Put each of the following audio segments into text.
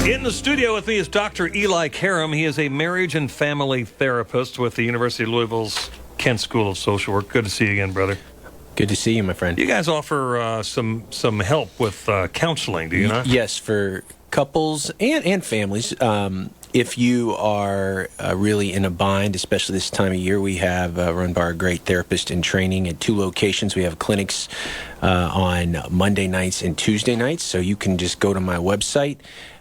In the studio with me is Dr. Eli Karam. He is a marriage and family therapist with the University of Louisville's Kent School of Social Work. Good to see you again, brother. Good to see you, my friend. You guys offer some help with counseling, do you not? Yes, for couples and families. If you are really in a bind, especially this time of year, we have run by our great therapist in training at 2 locations. We have clinics on Monday nights and Tuesday nights, so you can just go to my website,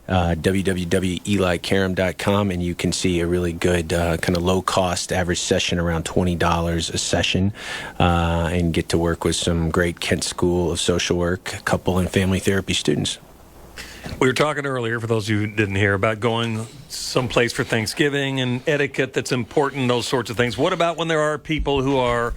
www.elikaram.com, and you can see a really good kind of low-cost average session, around $20 a session, and get to work with some great Kent School of Social Work couple and family therapy students. We were talking earlier, for those of you who didn't hear, about going someplace for Thanksgiving and etiquette that's important, those sorts of things. What about when there are people who are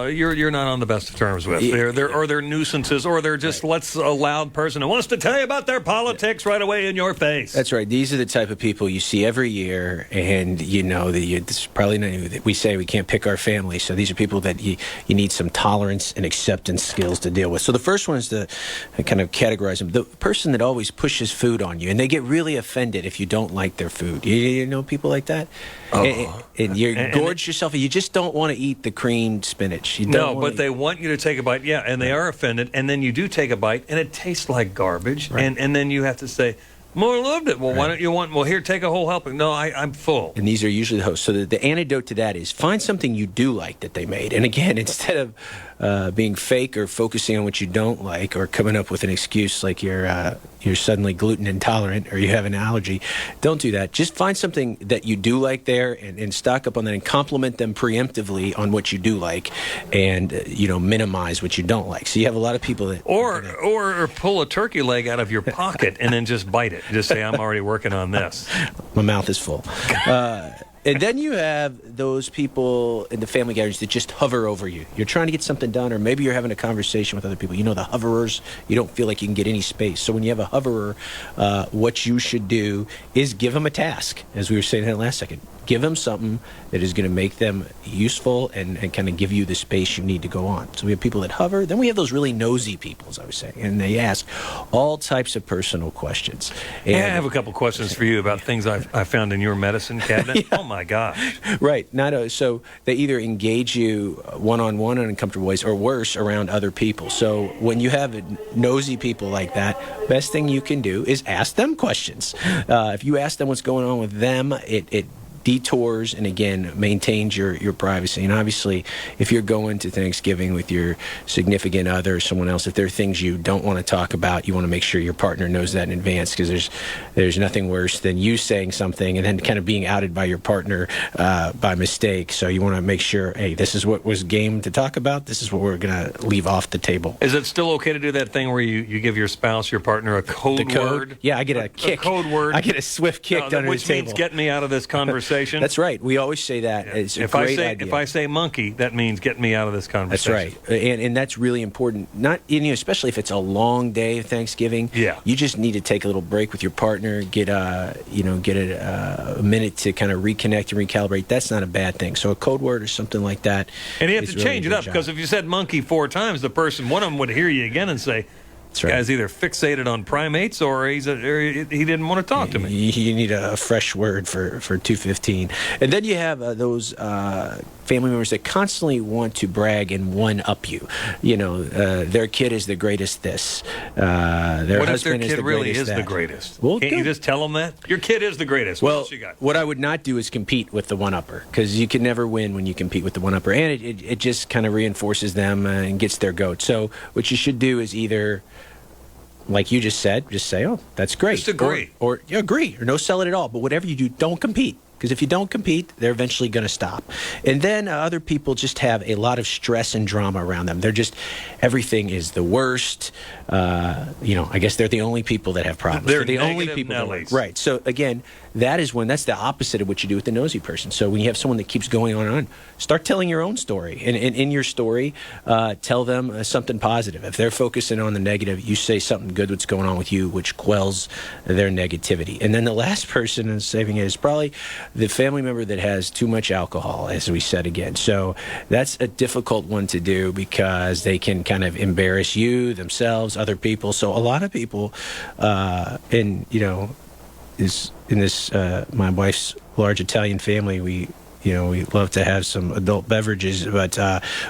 you're not on the best of terms with? They're nuisances, or they're just a loud person who wants to tell you about their politics right away in your face. That's right. These are the type of people you see every year, and you know that this is probably not, we say we can't pick our family. So these are people that you need some tolerance and acceptance skills to deal with. So the first one is to kind of categorize them. The person that always pushes food on you, and they get really offended if you don't like their food. You know people like that? Oh. And you gorge yourself, and you just don't want to eat the creamed spinach. But they want you to take a bite, yeah, and they are offended, and then you do take a bite, and it tastes like garbage, right. and then you have to say, more loved it. Well, right. Why don't you want, well, here, take a whole helping. No, I'm full. And these are usually the hosts. So the antidote to that is find something you do like that they made. And again, instead of being fake or focusing on what you don't like, or coming up with an excuse like you're suddenly gluten intolerant or you have an allergy, don't do that. Just find something that you do like there, and stock up on that, and compliment them preemptively on what you do like, and minimize what you don't like. So you have a lot of people that or pull a turkey leg out of your pocket and then just bite it. Just say, I'm already working on this. My mouth is full. And then you have those people in the family gatherings that just hover over you. You're trying to get something done, or maybe you're having a conversation with other people. You know, the hoverers, you don't feel like you can get any space. So when you have a hoverer, what you should do is give them a task, as we were saying in the last second. Give them something that is going to make them useful and kind of give you the space you need to go on. So we have people that hover. Then we have those really nosy people, as I was saying, and they ask all types of personal questions. And I have a couple questions for you about things I found in your medicine cabinet. Yeah. Oh, my gosh. Right. So they either engage you one-on-one in uncomfortable ways, or worse, around other people. So when you have nosy people like that, best thing you can do is ask them questions. If you ask them what's going on with them, it detours and again maintains your privacy. And obviously, if you're going to Thanksgiving with your significant other or someone else, if there are things you don't want to talk about, you want to make sure your partner knows that in advance, because there's nothing worse than you saying something and then kind of being outed by your partner by mistake. So you want to make sure, hey, this is what was game to talk about. This is what we're going to leave off the table. Is it still okay to do that thing where you give your spouse, your partner, a code word? Yeah, I get a kick. A code word. I get a swift kick under the table. Which means get me out of this conversation. That's right. We always say that. Yeah. It's a great idea. If I say monkey, that means get me out of this conversation. That's right. And that's really important. Especially if it's a long day of Thanksgiving. Yeah. You just need to take a little break with your partner, get a minute to kind of reconnect and recalibrate. That's not a bad thing. So a code word or something like that. And you have to change it up, because if you said monkey 4 times, one of them would hear you again and say, that's right. This guy's either fixated on primates or he didn't want to talk to me. You need a fresh word for 215. And then you have those family members that constantly want to brag and one-up you. Their kid is the greatest this. Their husband is the greatest that. What if their kid really is the greatest? Well, can't you just tell them that? Your kid is the greatest. What else you got? What I would not do is compete with the one-upper, because you can never win when you compete with the one-upper. And it just kind of reinforces them and gets their goat. So what you should do is either, like you just said, just say, oh, that's great. Just agree. Or agree, or no sell it at all. But whatever you do, don't compete. Because if you don't compete, they're eventually going to stop. And then other people just have a lot of stress and drama around them. They're just, everything is the worst. I guess they're the only people that have problems. They're the only people Nellies. Right. So again, that's the opposite of what you do with the nosy person. So when you have someone that keeps going on and on, start telling your own story. And in your story, tell them something positive. If they're focusing on the negative, you say something good what's going on with you, which quells their negativity. And then the last person in saving it is probably the family member that has too much alcohol, as we said again. So that's a difficult one to do because they can kind of embarrass you, themselves, other people. So a lot of people, in this my wife's large Italian family, we love to have some adult beverages, but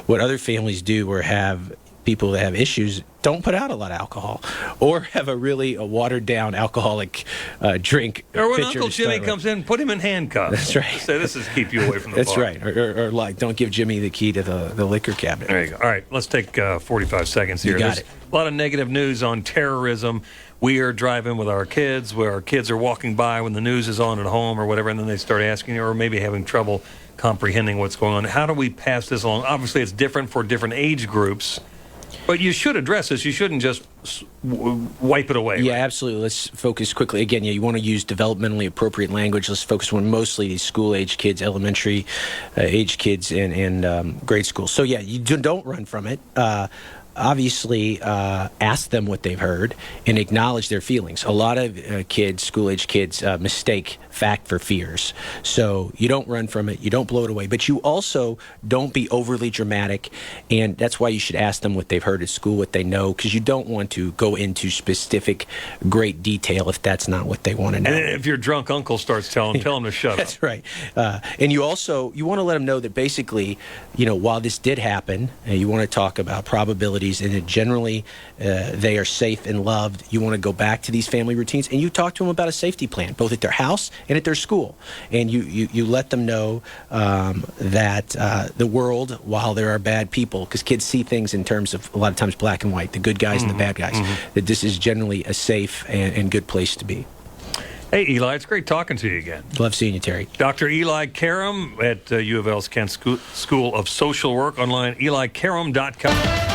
what other families do or have people that have issues don't put out a lot of alcohol or have a watered down alcoholic drink. Or when pitcher Uncle to start Jimmy comes in, put him in handcuffs. That's right. Say, this is keep you away from the That's bar. right. Or like, don't give Jimmy the key to the liquor cabinet. There you go. All right, let's take 45 seconds here. You got There's it. a lot of negative news on terrorism. We are driving with our kids, where our kids are walking by when the news is on at home or whatever, and then they start asking or maybe having trouble comprehending what's going on. How do we pass this along? Obviously, it's different for different age groups, but you should address this. You shouldn't just wipe it away. Yeah, right? absolutely. Let's focus quickly. Again, you want to use developmentally appropriate language. Let's focus on mostly these school-age kids, elementary age kids, and grade school. So, yeah, you don't run from it. Obviously, ask them what they've heard and acknowledge their feelings. A lot of kids, school-age kids, mistake fact for fears. So you don't run from it. You don't blow it away. But you also don't be overly dramatic. And that's why you should ask them what they've heard at school, what they know, because you don't want to go into specific, great detail if that's not what they want to know. And if your drunk uncle starts tell him to shut up. That's right. And you want to let them know that basically, while this did happen, you want to talk about probabilities, and that generally they are safe and loved. You want to go back to these family routines, and you talk to them about a safety plan, both at their house and at their school. And you let them know that the world, while there are bad people, because kids see things in terms of a lot of times black and white, the good guys and the bad guys, that this is generally a safe and good place to be. Hey, Eli, it's great talking to you again. Love seeing you, Terry. Dr. Eli Karam at U of L's Kent School of Social Work, online, elikaram.com.